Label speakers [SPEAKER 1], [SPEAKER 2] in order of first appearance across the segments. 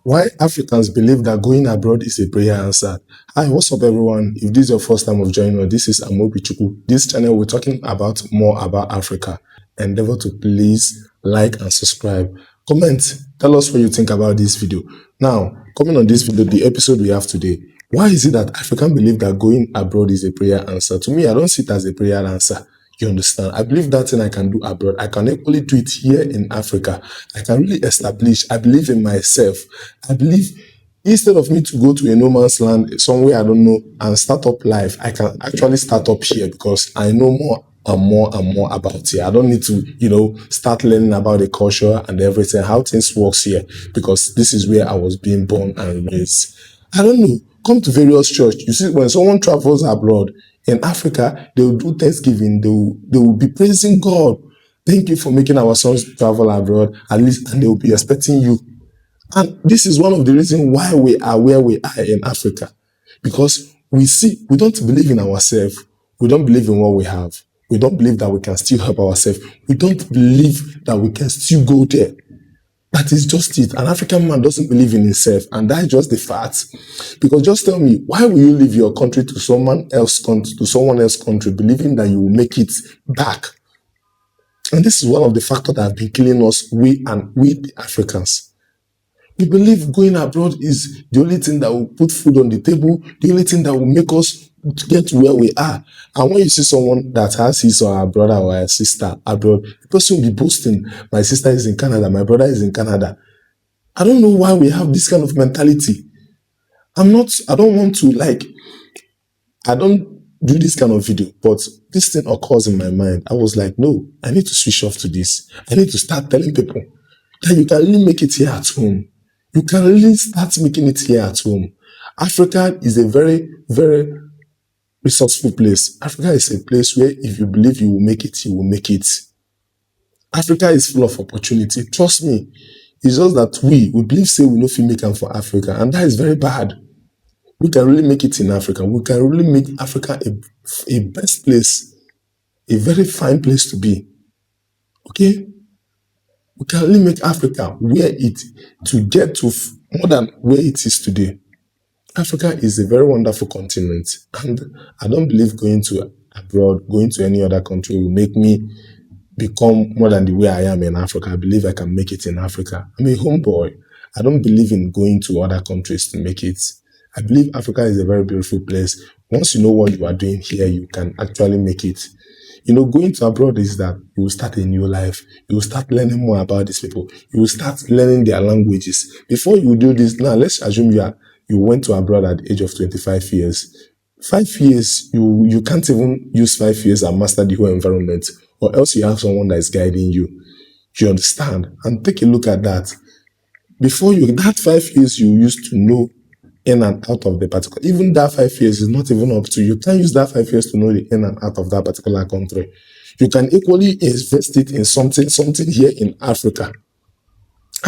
[SPEAKER 1] Why Africans believe that going abroad is a prayer answer. Hi, what's up, everyone? If this is your first time of joining us, this is Amobi Chuku. This channel, we're talking about more about Africa. Endeavor to please like and subscribe. Comment, tell us what you think about this video. Now, coming on this video, the episode we have today. Why is it that Africans believe that going abroad is a prayer answer? To me, I don't see it as a prayer answer. You understand? I believe that thing I can do abroad, I can equally do it here in Africa. I can really establish. I believe in myself. I believe instead of me to go to a no man's land somewhere I don't know and start up life, I can actually start up here because I know more and more and more about here. I don't need to, start learning about the culture and everything, how things works here, because this is where I was being born and raised. I don't know. Come to various church. You see, when someone travels abroad in Africa, they will do Thanksgiving. They will be praising God. Thank you for making our sons travel abroad, at least, and they will be expecting you. And this is one of the reasons why we are where we are in Africa. Because we don't believe in ourselves. We don't believe in what we have. We don't believe that we can still help ourselves. We don't believe that we can still go there. That is just it. An African man doesn't believe in himself, and that's just the fact. Because just tell me, why will you leave your country to someone else's country, believing that you will make it back? And this is one of the factors that have been killing us, we the Africans. We believe going abroad is the only thing that will put food on the table, the only thing that will make us get to where we are. And when you see someone that has his or her brother or her sister abroad, the person will be boasting, my sister is in Canada, my brother is in Canada. I don't know why we have this kind of mentality. I don't want to I don't do this kind of video, but this thing occurs in my mind. I was like, no, I need to switch off to this. I need to start telling people that you can really make it here at home. You can really start making it here at home. Africa is a very, very resourceful place. Africa is a place where if you believe you will make it, you will make it. Africa is full of opportunity. Trust me. It's just that we believe say we no fit make am for Africa, and that is very bad. We can really make it in Africa. We can really make Africa a best place, a very fine place to be. Okay? We can really make Africa where it to get to more than where it is today. Africa is a very wonderful continent, and I don't believe going to abroad, going to any other country will make me become more than the way I am in Africa. I believe I can make it in Africa. I'm a homeboy. I don't believe in going to other countries to make it. I believe Africa is a very beautiful place. Once you know what you are doing here, you can actually make it. Going to abroad is that you will start a new life. You will start learning more about these people. You will start learning their languages. Before you do this, now let's assume you went to abroad at the age of 25 years. 5 years, you can't even use 5 years and master the whole environment, or else you have someone that is guiding you. You understand? And take a look at that. That 5 years you used to know in and out of the particular, even that 5 years is not even up to you. You can't use that 5 years to know the in and out of that particular country. You can equally invest it in something here in Africa.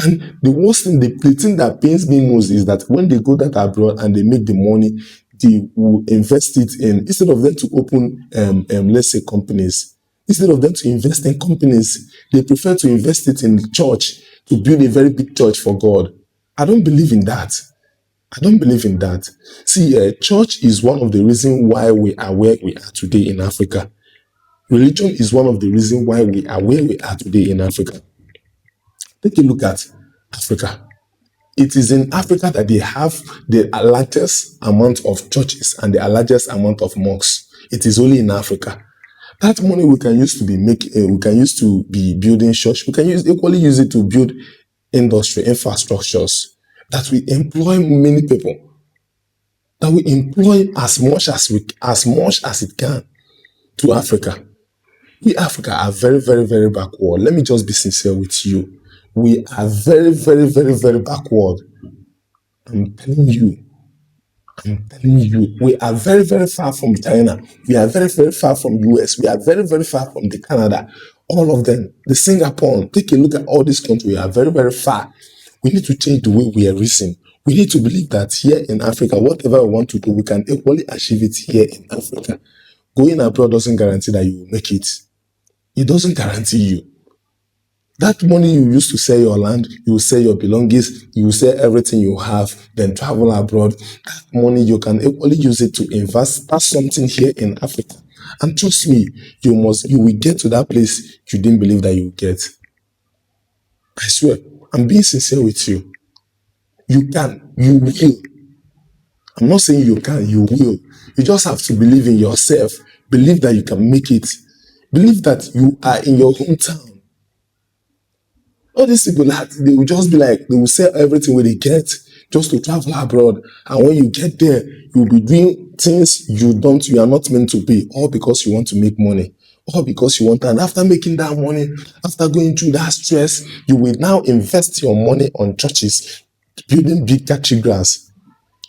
[SPEAKER 1] And the worst thing, the thing that pains me most is that when they go that abroad and they make the money, they will invest it in, instead of them to open, let's say companies, instead of them to invest in companies, they prefer to invest it in the church, to build a very big church for God. I don't believe in that. I don't believe in that. See, church is one of the reasons why we are where we are today in Africa. Religion is one of the reasons why we are where we are today in Africa. Take a look at Africa. It is in Africa that they have the largest amount of churches and the largest amount of mosques. It is only in Africa. That money we can use to be building church. We can equally use it to build industry, infrastructures that we employ many people. That we employ as much as it can to Africa. We Africa are very, very, very backward. Let me just be sincere with you. We are very, very, very, very backward. I'm telling you, we are very, very far from China. We are very, very far from US. We are very, very far from the Canada. All of them. The Singapore. Take a look at all these countries. We are very, very far. We need to change the way we are reasoning. We need to believe that here in Africa, whatever we want to do, we can equally achieve it here in Africa. Going abroad doesn't guarantee that you will make it. It doesn't guarantee you. That money you use to sell your land, you sell your belongings, you sell everything you have, then travel abroad. That money you can only use it to invest. That's something here in Africa. And trust me, you will get to that place you didn't believe that you would get. I swear, I'm being sincere with you. You can, you will. I'm not saying you can, you will. You just have to believe in yourself. Believe that you can make it. Believe that you are in your hometown. All these people that they will just be like, they will sell everything where they get just to travel abroad. And when you get there, you'll be doing things you are not meant to be, all because you want to make money. All because you want, and after making that money, after going through that stress, you will now invest your money on churches, building big cathedrals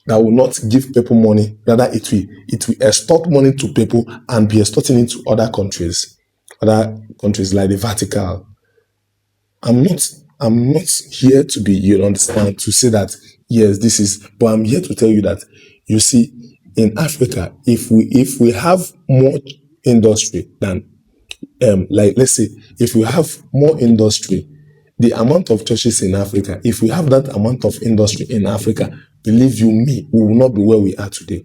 [SPEAKER 1] that will not give people money. Rather, it will extort money to people and be extorting it to other countries like the Vatican. I'm not here to be, you understand, to say that yes, this is, but I'm here to tell you that, you see, in Africa, if we have more industry than like, let's say, if we have more industry, the amount of churches in Africa, if we have that amount of industry in Africa, believe you me, we will not be where we are today.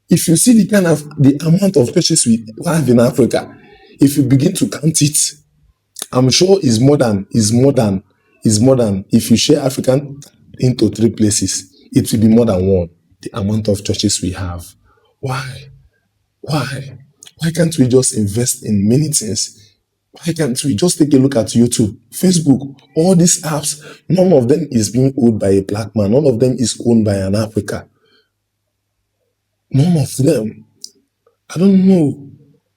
[SPEAKER 1] If you see the amount of churches we have in Africa, if you begin to count it, I'm sure is more than if you share African into 3 places, it will be more than one. The amount of churches we have. Why? Why? Why can't we just invest in many things? Why can't we just take a look at YouTube, Facebook, all these apps? None of them is being owned by a black man. None of them is owned by an African. None of them. I don't know.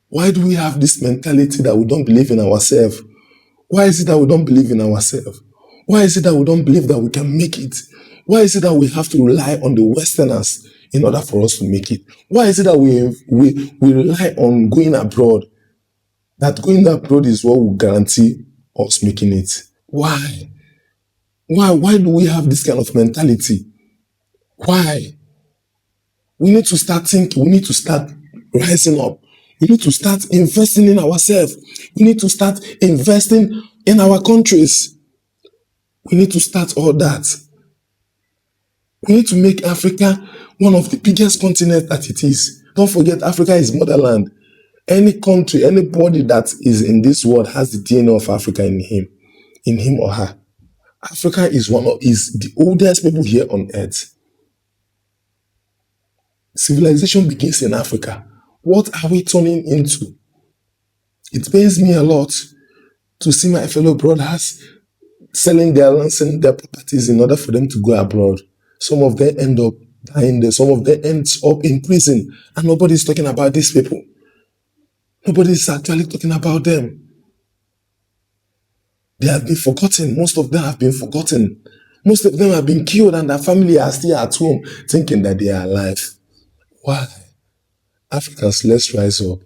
[SPEAKER 1] Why do we have this mentality that we don't believe in ourselves? Why is it that we don't believe in ourselves? Why is it that we don't believe that we can make it? Why is it that we have to rely on the Westerners in order for us to make it? Why is it that we rely on going abroad? That going abroad is what will guarantee us making it. Why? Why do we have this kind of mentality? Why? We need to start thinking. We need to start rising up. We need to start investing in ourselves. We need to start investing in our countries. We need to start all that. We need to make Africa one of the biggest continents that it is. Don't forget, Africa is motherland. Any country, anybody that is in this world has the DNA of Africa in him or her. Africa is the oldest people here on earth. Civilization begins in Africa. What are we turning into? It pains me a lot to see my fellow brothers selling their lands and their properties in order for them to go abroad. Some of them end up dying there. Some of them end up in prison. And nobody's talking about these people. Nobody's actually talking about them. They have been forgotten. Most of them have been forgotten. Most of them have been killed and their family are still at home thinking that they are alive. Why? Africans, let's rise up.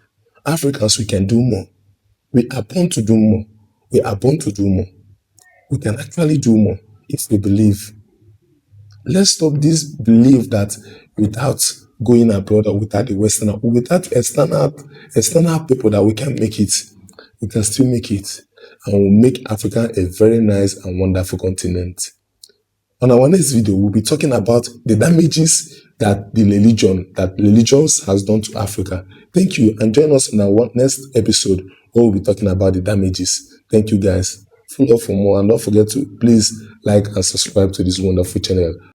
[SPEAKER 1] Africans, we can do more. We are born to do more. We are born to do more. We can actually do more if we believe. Let's stop this belief that without going abroad or without the Western, or without external people, that we can't make it. We can still make it. And we'll make Africa a very nice and wonderful continent. On our next video, we'll be talking about the damages that religions has done to Africa. Thank you, and join us in our next episode where we'll be talking about the damages. Thank you, guys. Follow up for more, and don't forget to please like and subscribe to this wonderful channel.